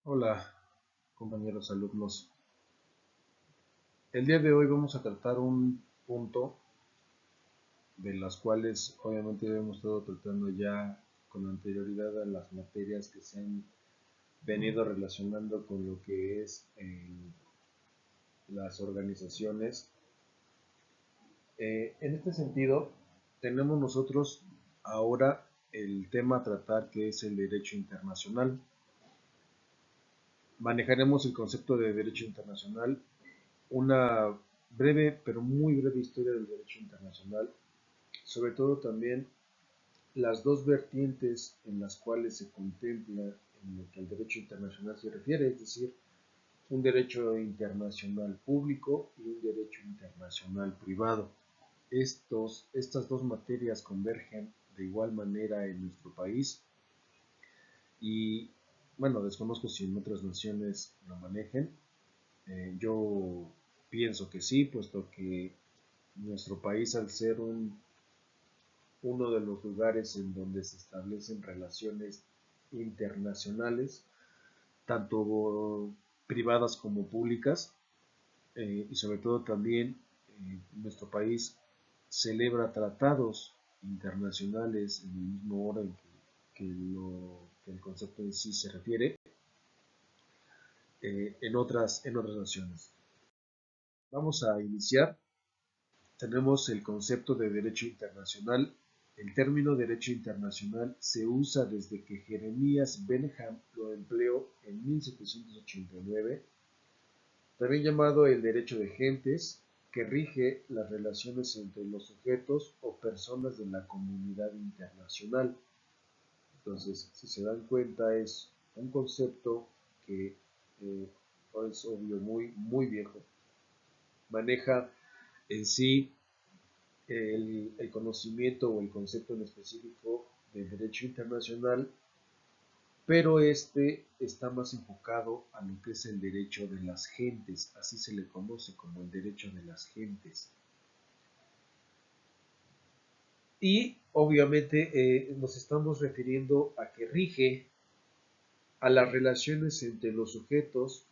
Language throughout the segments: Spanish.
Hola, compañeros alumnos. El día de hoy vamos a tratar un punto de las cuales obviamente hemos estado tratando ya con anterioridad a las materias que se han venido relacionando con lo que es las organizaciones. En este sentido, tenemos nosotros ahora el tema a tratar que es el derecho internacional. Manejaremos el concepto de derecho internacional, una breve, pero muy breve historia del derecho internacional, sobre todo también las dos vertientes en las cuales se contempla en lo que el derecho internacional se refiere, es decir, un derecho internacional público y un derecho internacional privado. Estas dos materias convergen de igual manera en nuestro país y, bueno, desconozco si en otras naciones lo manejen. Yo pienso que sí, puesto que nuestro país, al ser uno de los lugares en donde se establecen relaciones internacionales, tanto privadas como públicas, y sobre todo también nuestro país celebra tratados internacionales en el mismo orden que el concepto en sí se refiere, en otras naciones. Vamos a iniciar. Tenemos el concepto de derecho internacional. El término derecho internacional se usa desde que Jeremías Bentham lo empleó en 1789, también llamado el derecho de gentes, que rige las relaciones entre los sujetos o personas de la comunidad internacional. Entonces, si se dan cuenta, es un concepto que es obvio muy viejo. Maneja en sí el conocimiento o el concepto en específico del derecho internacional, pero este está más enfocado a lo que es el derecho de las gentes, así se le conoce como el derecho de las gentes. Y obviamente nos estamos refiriendo a que rige a las relaciones entre los sujetos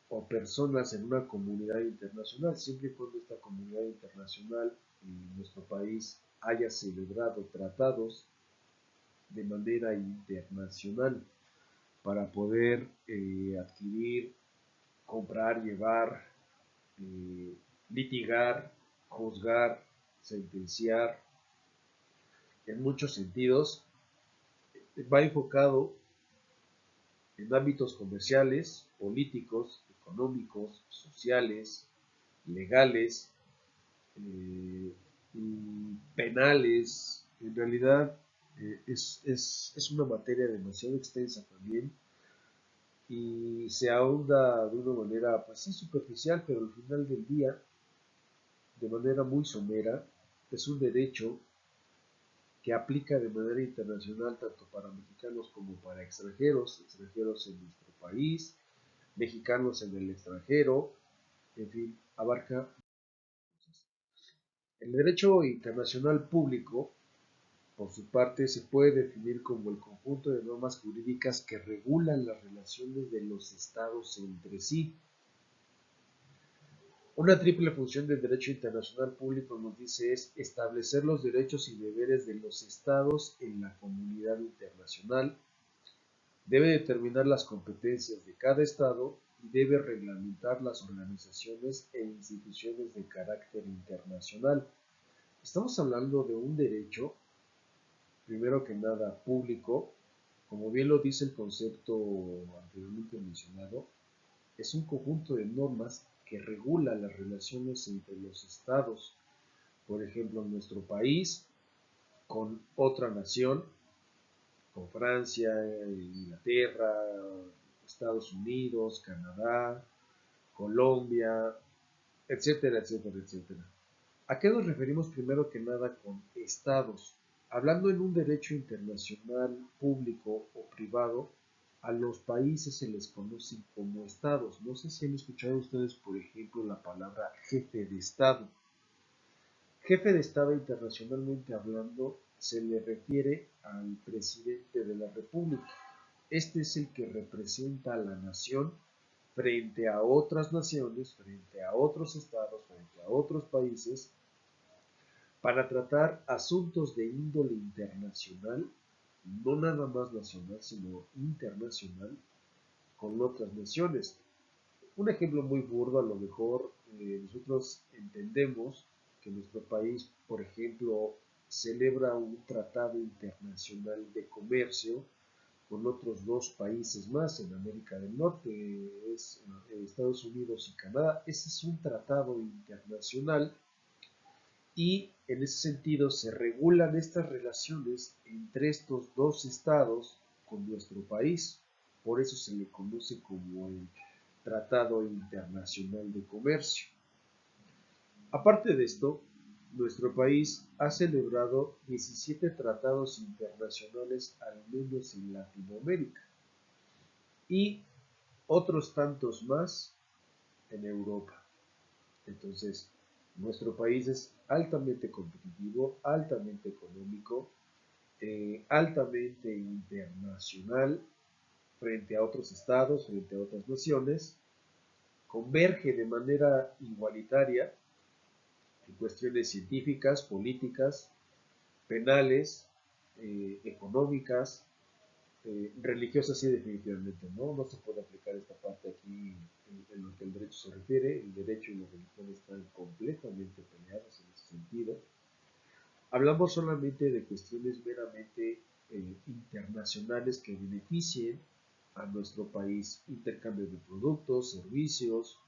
o personas en una comunidad internacional, siempre y cuando esta comunidad internacional en nuestro país haya celebrado tratados de manera internacional para poder adquirir, comprar, llevar, eh, litigar, juzgar, sentenciar. En muchos sentidos va enfocado en ámbitos comerciales, políticos, económicos, sociales, legales, eh, penales. En realidad es una materia demasiado extensa también y se ahonda de una manera, pues sí, superficial, pero al final del día, de manera muy somera, es un derecho que aplica de manera internacional tanto para mexicanos como para extranjeros, extranjeros en nuestro país, mexicanos en el extranjero, en fin, abarca. El derecho internacional público, por su parte, se puede definir como el conjunto de normas jurídicas que regulan las relaciones de los estados entre sí. Una triple función del derecho internacional público, nos dice, es establecer los derechos y deberes de los estados en la comunidad internacional, debe determinar las competencias de cada estado y debe reglamentar las organizaciones e instituciones de carácter internacional. Estamos hablando de un derecho, primero que nada, público, como bien lo dice el concepto anteriormente mencionado, es un conjunto de normas que regula las relaciones entre los estados, por ejemplo, nuestro país con otra nación, con Francia, Inglaterra, Estados Unidos, Canadá, Colombia, etcétera, etcétera, etcétera. ¿A qué nos referimos primero que nada con estados? Hablando en un derecho internacional público o privado, a los países se les conoce como estados. No sé si han escuchado ustedes, por ejemplo, la palabra jefe de estado. Jefe de estado, internacionalmente hablando, se le refiere al presidente de la república. Este es el que representa a la nación frente a otras naciones, frente a otros estados, frente a otros países, para tratar asuntos de índole internacional, no nada más nacional, sino internacional, con otras naciones. Un ejemplo muy burdo, a lo mejor nosotros entendemos que nuestro país, por ejemplo, celebra un tratado internacional de comercio con otros dos países más en América del Norte, es Estados Unidos y Canadá. Ese es un tratado internacional y en ese sentido se regulan estas relaciones entre estos dos estados con nuestro país. Por eso se le conoce como el Tratado Internacional de Comercio. Aparte de esto, nuestro país ha celebrado 17 tratados internacionales al menos en Latinoamérica y otros tantos más en Europa. Entonces, nuestro país es altamente competitivo, altamente económico, altamente internacional frente a otros estados, frente a otras naciones, converge de manera igualitaria en cuestiones científicas, políticas, penales, económicas, religiosas sí definitivamente no se puede aplicar esta parte aquí en lo que el derecho se refiere. El derecho y la religión están completamente peleados en ese sentido. Hablamos solamente de cuestiones meramente internacionales que beneficien a nuestro país, intercambio de productos, servicios,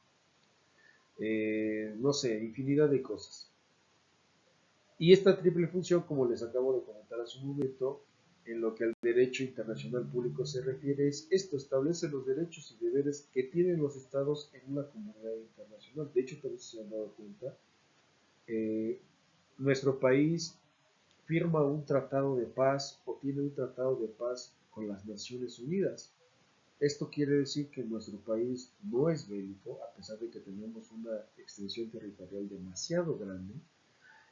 no sé, infinidad de cosas. Y esta triple función, como les acabo de comentar hace un momento, en lo que al derecho internacional público se refiere, es esto: establece los derechos y deberes que tienen los estados en una comunidad internacional. De hecho, tal vez se han dado cuenta, eh, nuestro país firma un tratado de paz o tiene un tratado de paz con las Naciones Unidas. Esto quiere decir que nuestro país no es bélico, a pesar de que tenemos una extensión territorial demasiado grande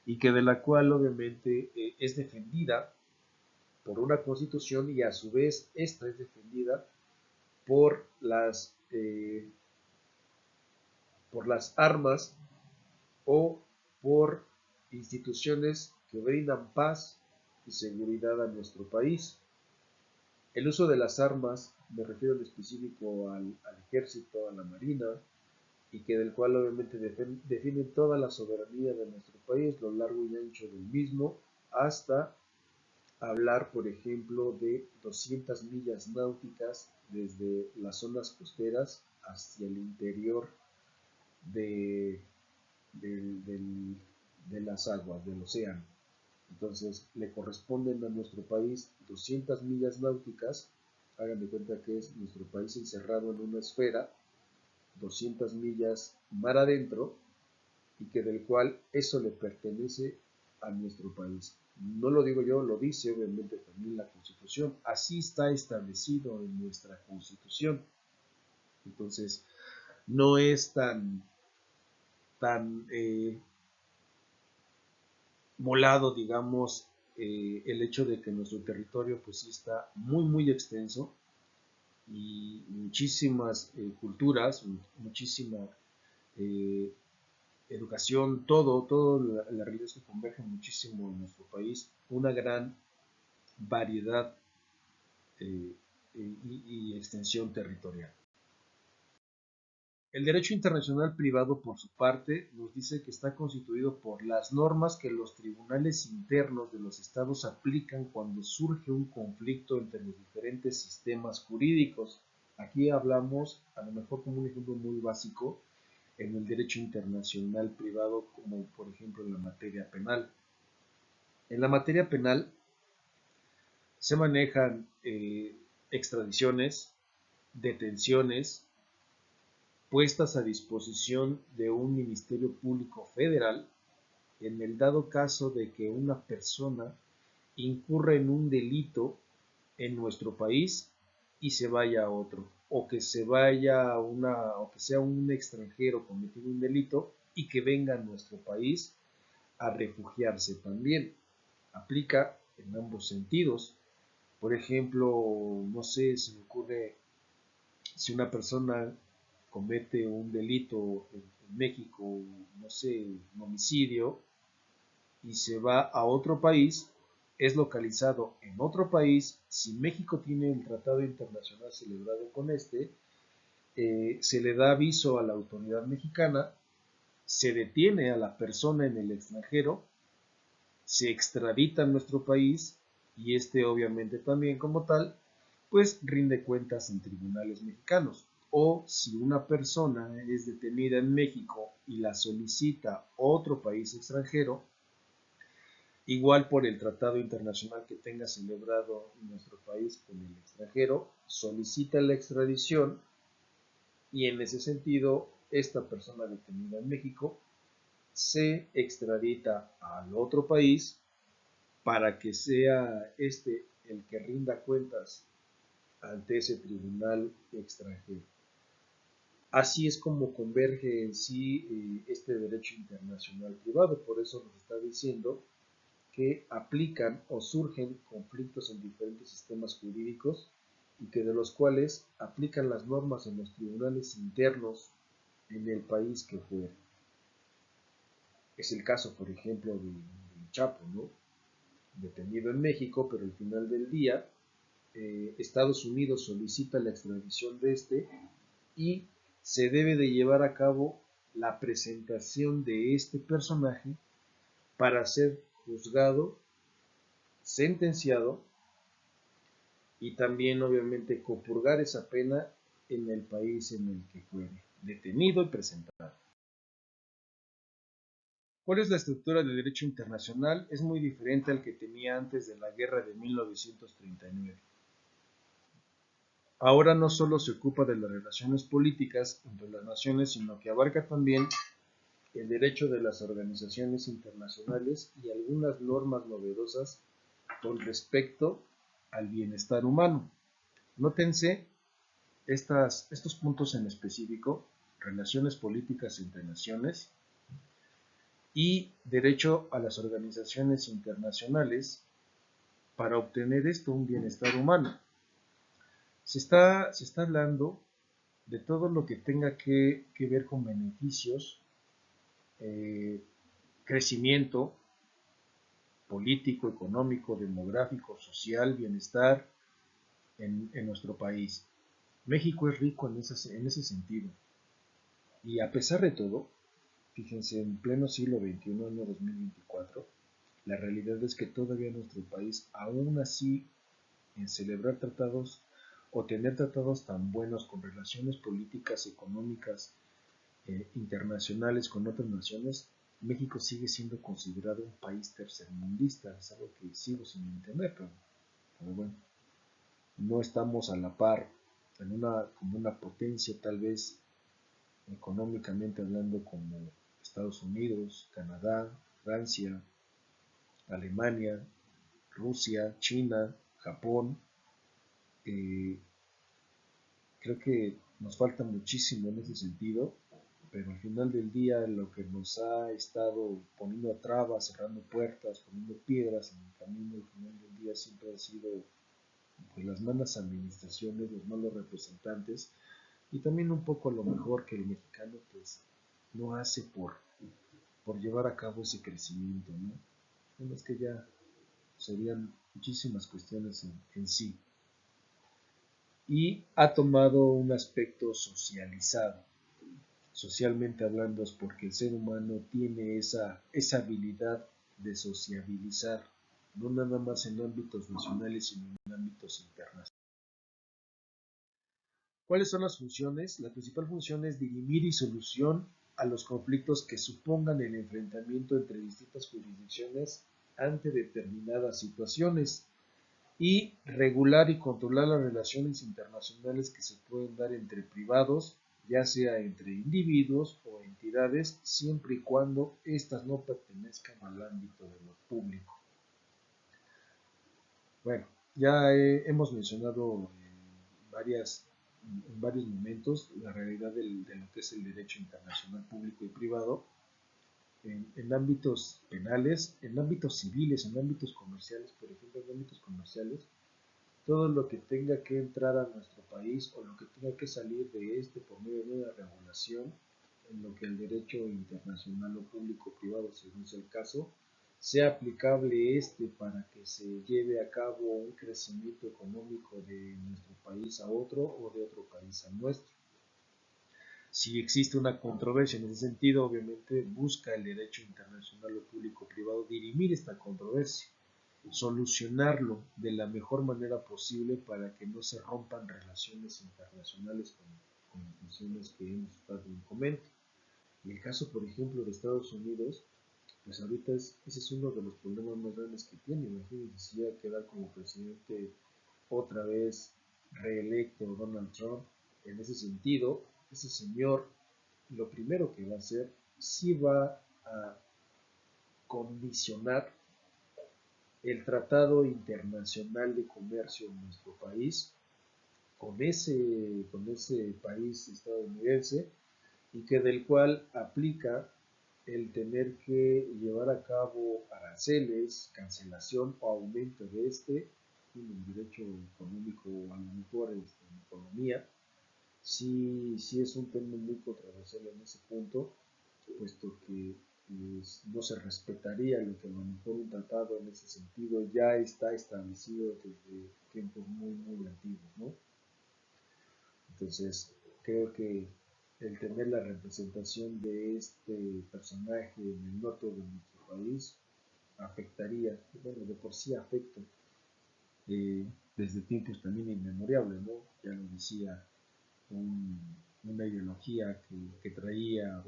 y que de la cual obviamente es defendida por una constitución, y a su vez esta es defendida por por las armas o por instituciones que brindan paz y seguridad a nuestro país. El uso de las armas, me refiero en específico al ejército, a la marina, y que del cual obviamente define toda la soberanía de nuestro país, lo largo y ancho del mismo, hasta hablar, por ejemplo, de 200 millas náuticas desde las zonas costeras hacia el interior de, de las aguas, del océano. Entonces, le corresponden a nuestro país 200 millas náuticas. Hagan de cuenta que es nuestro país encerrado en una esfera, 200 millas mar adentro, y que del cual eso le pertenece a nuestro país. No lo digo yo, lo dice obviamente también la Constitución. Así está establecido en nuestra Constitución. Entonces, no es tan volado, digamos, el hecho de que nuestro territorio pues sí está muy extenso y muchísimas culturas, muchísima eh, educación, todo la realidad es que converge muchísimo en nuestro país, una gran variedad y extensión territorial. El derecho internacional privado, por su parte, nos dice que está constituido por las normas que los tribunales internos de los estados aplican cuando surge un conflicto entre los diferentes sistemas jurídicos. Aquí hablamos, a lo mejor como un ejemplo muy básico, en el derecho internacional privado, como por ejemplo en la materia penal. En la materia penal se manejan extradiciones, detenciones, puestas a disposición de un Ministerio Público Federal en el dado caso de que una persona incurra en un delito en nuestro país y se vaya a otro, o que se vaya a o que sea un extranjero cometiendo un delito y que venga a nuestro país a refugiarse también. Aplica en ambos sentidos. Por ejemplo, no sé, se me ocurre, si una persona comete un delito en México, no sé, un homicidio, y se va a otro país, es localizado en otro país, si México tiene el tratado internacional celebrado con se le da aviso a la autoridad mexicana, se detiene a la persona en el extranjero, se extradita a nuestro país y obviamente también como tal, pues rinde cuentas en tribunales mexicanos. O si una persona es detenida en México y la solicita otro país extranjero, igual por el tratado internacional que tenga celebrado nuestro país con el extranjero, solicita la extradición y en ese sentido esta persona detenida en México se extradita al otro país para que sea el que rinda cuentas ante ese tribunal extranjero. Así es como converge en sí este derecho internacional privado, por eso nos está diciendo que aplican o surgen conflictos en diferentes sistemas jurídicos y que de los cuales aplican las normas en los tribunales internos en el país que fuera. Es el caso, por ejemplo, de Chapo, ¿no? Detenido en México, pero al final del día Estados Unidos solicita la extradición de y se debe de llevar a cabo la presentación de este personaje para ser juzgado, sentenciado y también obviamente compurgar esa pena en el país en el que fue detenido y presentado. ¿Cuál es la estructura del derecho internacional? Es muy diferente al que tenía antes de la guerra de 1939. Ahora no solo se ocupa de las relaciones políticas entre las naciones, sino que abarca también el derecho de las organizaciones internacionales y algunas normas novedosas con respecto al bienestar humano. Nótense estos puntos en específico: relaciones políticas entre naciones y derecho a las organizaciones internacionales para obtener un bienestar humano. Se está hablando de todo lo que tenga que ver con beneficios, eh, crecimiento político, económico, demográfico, social, bienestar en nuestro país. México es rico en ese sentido. Y a pesar de todo, fíjense, en pleno siglo XXI, año 2024, la realidad es que todavía nuestro país, aún así, en celebrar tratados o tener tratados tan buenos con relaciones políticas, económicas, internacionales con otras naciones, México sigue siendo considerado un país tercermundista. Es algo que sigo sin entender, pero bueno, no estamos a la par como una potencia tal vez económicamente hablando como Estados Unidos, Canadá, Francia, Alemania, Rusia, China, Japón. Eh, Creo que nos falta muchísimo en ese sentido, pero al final del día lo que nos ha estado poniendo trabas, cerrando puertas, poniendo piedras en el camino, al final del día siempre ha sido pues, las malas administraciones, los malos representantes y también un poco a lo mejor que el mexicano pues no hace por llevar a cabo ese crecimiento, ¿no? Bueno, es que ya serían muchísimas cuestiones en sí. Y ha tomado un aspecto socializado. Socialmente hablando es porque el ser humano tiene esa habilidad de sociabilizar, no nada más en ámbitos nacionales, sino en ámbitos internacionales. ¿Cuáles son las funciones? La principal función es dirimir y solución a los conflictos que supongan el enfrentamiento entre distintas jurisdicciones ante determinadas situaciones y regular y controlar las relaciones internacionales que se pueden dar entre privados, ya sea entre individuos o entidades, siempre y cuando éstas no pertenezcan al ámbito de lo público. Bueno, ya hemos mencionado en varios momentos la realidad de lo que es el derecho internacional público y privado en ámbitos penales, en ámbitos civiles, en ámbitos comerciales, por ejemplo, en ámbitos comerciales. todo lo que tenga que entrar a nuestro país o lo que tenga que salir de este por medio de una regulación, en lo que el derecho internacional o público-privado, según sea el caso, sea aplicable para que se lleve a cabo un crecimiento económico de nuestro país a otro o de otro país a nuestro. Si existe una controversia en ese sentido, obviamente busca el derecho internacional o público-privado dirimir esta controversia, solucionarlo de la mejor manera posible para que no se rompan relaciones internacionales con las naciones que hemos estado en comento. En el caso, por ejemplo, de Estados Unidos, pues ahorita ese es uno de los problemas más grandes que tiene. Imagínense si ya queda como presidente otra vez reelecto Donald Trump. En ese sentido, ese señor lo primero que va a hacer, sí va a condicionar el Tratado Internacional de Comercio en nuestro país con ese país estadounidense, y que del cual aplica el tener que llevar a cabo aranceles, cancelación o aumento de en el derecho económico, a lo mejor en economía. Sí es un tema muy controversial en ese punto, puesto que no se respetaría lo que a lo mejor un tratado en ese sentido ya está establecido desde tiempos muy antiguos, ¿no? Entonces, creo que el tener la representación de este personaje en el norte de nuestro país afectaría, bueno, de por sí afecta desde tiempos también inmemorables, ¿no? Ya lo decía un, una ideología que traía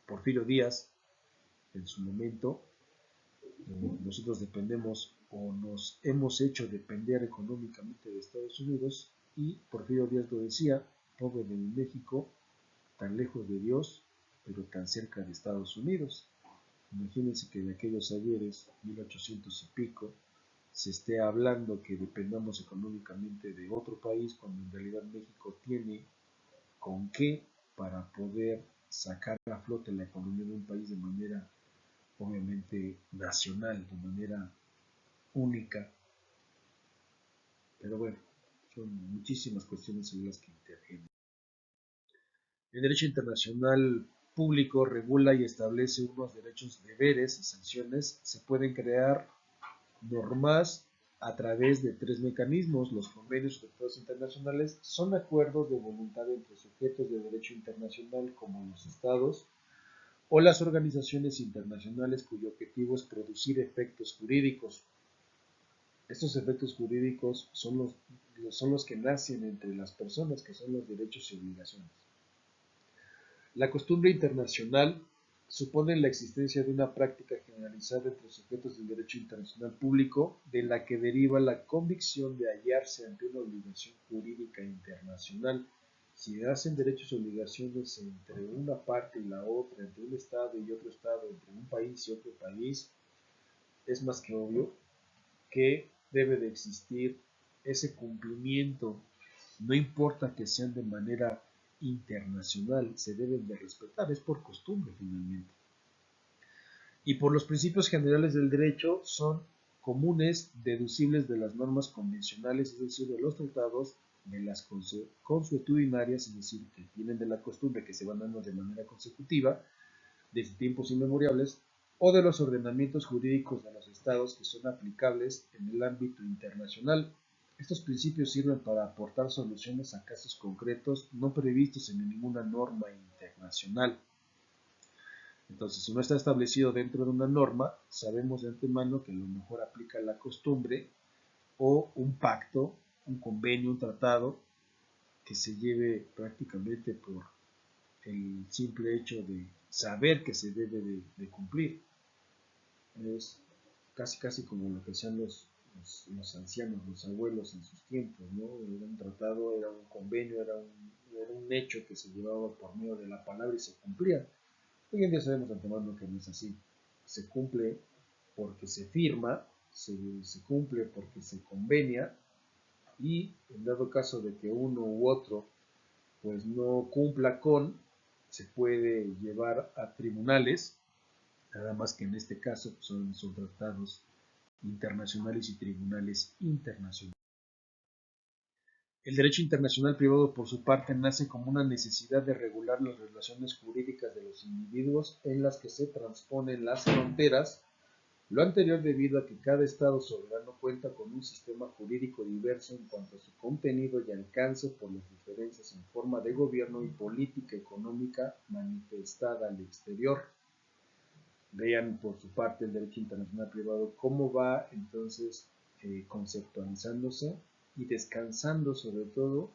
Porfirio Díaz en su momento. Nosotros dependemos o nos hemos hecho depender económicamente de Estados Unidos, y Porfirio Díaz lo decía: pobre de México, tan lejos de Dios, pero tan cerca de Estados Unidos. Imagínense que de aquellos ayeres, 1800 y pico, se esté hablando que dependamos económicamente de otro país, cuando en realidad México tiene con qué para poder sacar a flote la economía de un país de manera obviamente nacional, de manera única. Pero bueno, son muchísimas cuestiones en las que intervienen. El derecho internacional público regula y establece unos derechos, deberes y sanciones. Se pueden crear normas a través de tres mecanismos. Los convenios y tratados internacionales son acuerdos de voluntad entre sujetos de derecho internacional, como los estados o las organizaciones internacionales, cuyo objetivo es producir efectos jurídicos. Estos efectos jurídicos son los que nacen entre las personas, que son los derechos y obligaciones. La costumbre internacional supone la existencia de una práctica generalizada entre sujetos del derecho internacional público, de la que deriva la convicción de hallarse ante una obligación jurídica internacional. Si hacen derechos y obligaciones entre una parte y la otra, entre un Estado y otro Estado, entre un país y otro país, es más que obvio que debe de existir ese cumplimiento. No importa que sean de manera internacional, se deben de respetar, es por costumbre finalmente. Y por los principios generales del derecho son comunes, deducibles de las normas convencionales, es decir, de los tratados, de las consuetudinarias, es decir, que vienen de la costumbre, que se van dando de manera consecutiva desde tiempos inmemoriales, o de los ordenamientos jurídicos de los estados que son aplicables en el ámbito internacional. Estos principios sirven para aportar soluciones a casos concretos no previstos en ninguna norma internacional. Entonces, si no está establecido dentro de una norma, sabemos de antemano que a lo mejor aplica la costumbre o un pacto, un convenio, un tratado que se lleve prácticamente por el simple hecho de saber que se debe de cumplir. Es casi como lo que hacían los ancianos, los abuelos en sus tiempos, ¿no? Era un tratado, era un convenio, era un hecho que se llevaba por medio de la palabra y se cumplía. Hoy en día sabemos de antemano que no es así. Se cumple porque se firma, se cumple porque se convenia, y en dado caso de que uno u otro pues no cumpla se puede llevar a tribunales, nada más que en este caso son tratados internacionales y tribunales internacionales. El derecho internacional privado, por su parte, nace como una necesidad de regular las relaciones jurídicas de los individuos en las que se transponen las fronteras, lo anterior debido a que cada Estado soberano cuenta con un sistema jurídico diverso en cuanto a su contenido y alcance por las diferencias en forma de gobierno y política económica manifestada al exterior. Vean por su parte el derecho internacional privado cómo va entonces conceptualizándose y descansando sobre todo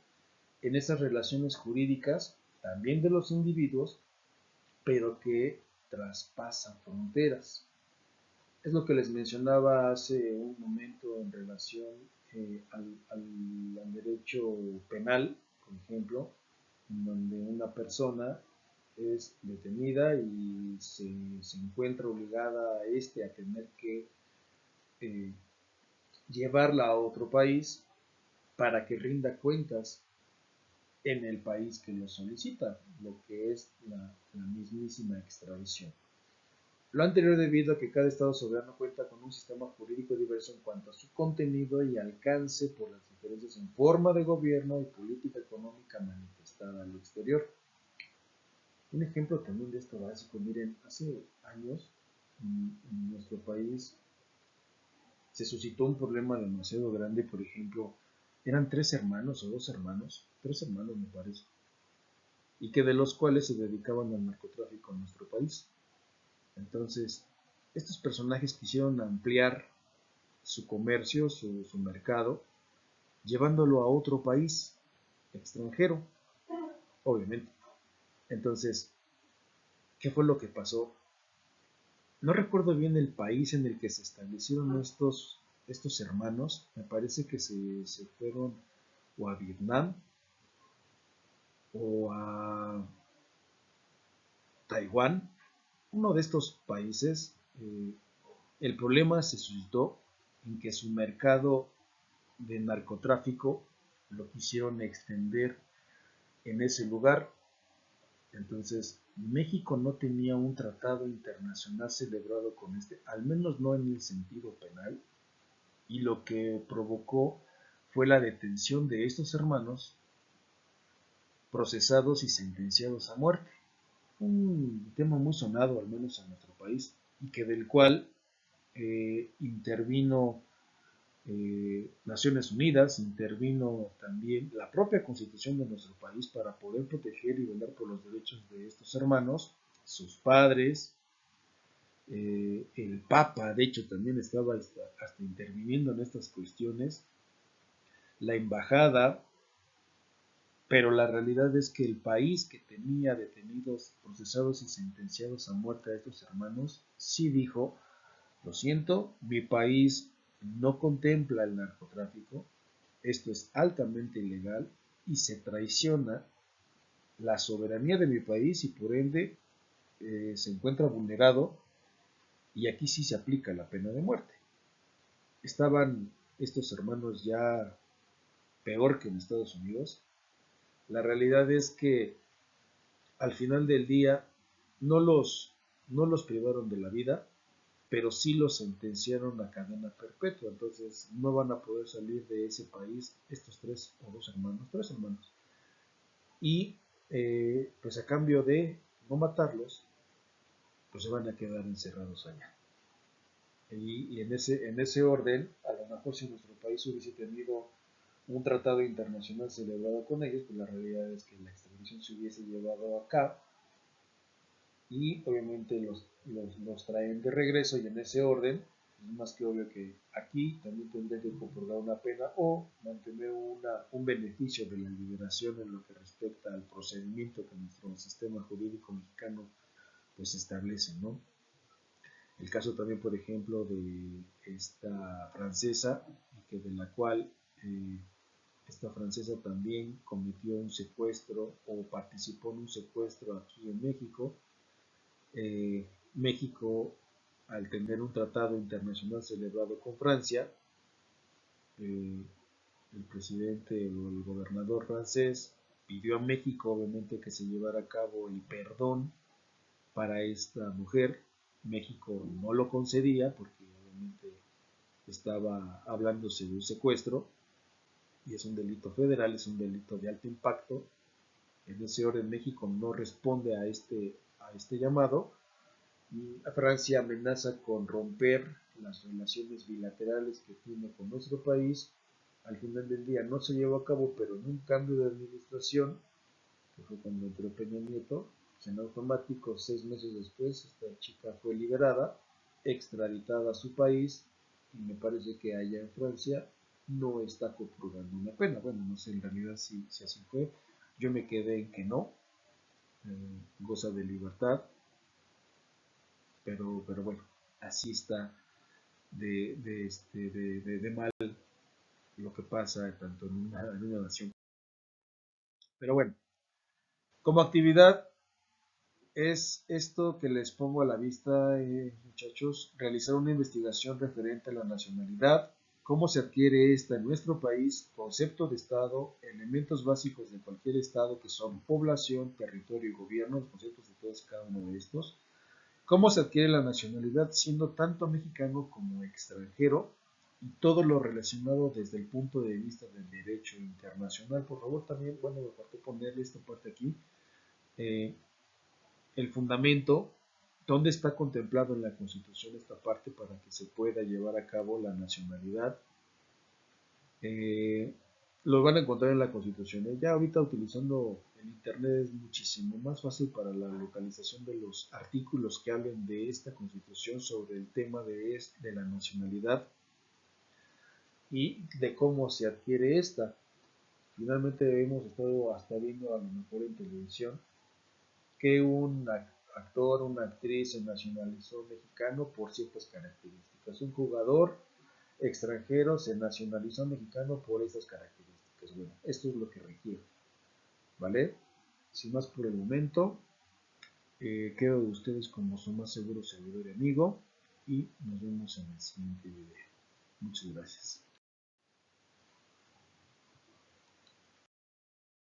en esas relaciones jurídicas también de los individuos, pero que traspasan fronteras. Es lo que les mencionaba hace un momento en relación al derecho penal, por ejemplo, en donde una persona es detenida y se encuentra obligada a tener que eh, llevarla a otro país para que rinda cuentas en el país que lo solicita, lo que es la mismísima extradición. Lo anterior debido a que cada Estado soberano cuenta con un sistema jurídico diverso en cuanto a su contenido y alcance por las diferencias en forma de gobierno y política económica manifestada al exterior. Un ejemplo también de esto básico, miren, hace años en nuestro país se suscitó un problema demasiado grande, por ejemplo, eran tres hermanos me parece, y que de los cuales se dedicaban al narcotráfico en nuestro país. Entonces, estos personajes quisieron ampliar su comercio, su mercado, llevándolo a otro país extranjero, obviamente. Entonces, ¿qué fue lo que pasó? No recuerdo bien el país en el que se establecieron estos hermanos. Me parece que se fueron o a Vietnam o a Taiwán, uno de estos países. El problema se suscitó en que su mercado de narcotráfico lo quisieron extender en ese lugar. Entonces, México no tenía un tratado internacional celebrado con al menos no en el sentido penal, y lo que provocó fue la detención de estos hermanos, procesados y sentenciados a muerte. Un tema muy sonado, al menos en nuestro país, y que del cual intervino Naciones Unidas, intervino también la propia Constitución de nuestro país para poder proteger y velar por los derechos de estos hermanos, sus padres. El Papa, de hecho, también estaba hasta interviniendo en estas cuestiones, la embajada, pero la realidad es que el país que tenía detenidos, procesados y sentenciados a muerte a estos hermanos, sí dijo: lo siento, mi país no contempla el narcotráfico, esto es altamente ilegal y se traiciona la soberanía de mi país y por ende se encuentra vulnerado, y aquí sí se aplica la pena de muerte. Estaban estos hermanos ya peor que en Estados Unidos. La realidad es que al final del día no los privaron de la vida, pero sí los sentenciaron a cadena perpetua. Entonces no van a poder salir de ese país estos tres hermanos. Y pues a cambio de no matarlos, pues se van a quedar encerrados allá. Y en ese orden, a lo mejor si nuestro país hubiese tenido un tratado internacional celebrado con ellos, pues la realidad es que la extradición se hubiese llevado acá y obviamente los traen de regreso, y en ese orden es más que obvio que aquí también tendrán que comprobar una pena o mantener un beneficio de la liberación en lo que respecta al procedimiento que nuestro sistema jurídico mexicano pues establece, ¿no? El caso también, por ejemplo, de esta francesa, que de la cual esta francesa también cometió un secuestro o participó en un secuestro aquí en México. México, al tener un tratado internacional celebrado con Francia, el presidente o el gobernador francés pidió a México obviamente que se llevara a cabo el perdón para esta mujer. México no lo concedía porque obviamente estaba hablándose de un secuestro y es un delito federal, es un delito de alto impacto. En ese orden México no responde a este llamado y Francia amenaza con romper las relaciones bilaterales que tiene con nuestro país. Al final del día no se llevó a cabo, pero en un cambio de administración, que fue cuando entró Peña Nieto, en automático 6 meses después esta chica fue liberada, extraditada a su país y me parece que allá en Francia no está purgando una pena. Bueno, no sé en realidad si así fue. Yo me quedé en que no, goza de libertad, pero bueno, así está de mal lo que pasa tanto en una nación. Pero bueno, como actividad es esto que les pongo a la vista, muchachos, realizar una investigación referente a la nacionalidad, cómo se adquiere esta en nuestro país, concepto de Estado, elementos básicos de cualquier Estado que son población, territorio y gobierno, los conceptos de todos y cada uno de estos, cómo se adquiere la nacionalidad siendo tanto mexicano como extranjero y todo lo relacionado desde el punto de vista del derecho internacional. Por favor, también, bueno, me faltó ponerle esta parte aquí. Eh, el fundamento, dónde está contemplado en la Constitución esta parte para que se pueda llevar a cabo la nacionalidad. Eh, lo van a encontrar en la Constitución. Ya ahorita utilizando el Internet es muchísimo más fácil para la localización de los artículos que hablen de esta Constitución sobre el tema de la nacionalidad y de cómo se adquiere esta. Finalmente hemos estado hasta viendo a lo mejor en televisión que un actor, una actriz se nacionalizó mexicano por ciertas características. Un jugador extranjero se nacionalizó mexicano por estas características. Bueno, esto es lo que requiere, ¿vale? Sin más por el momento, quedo de ustedes como su más seguro servidor y amigo y nos vemos en el siguiente video. Muchas gracias.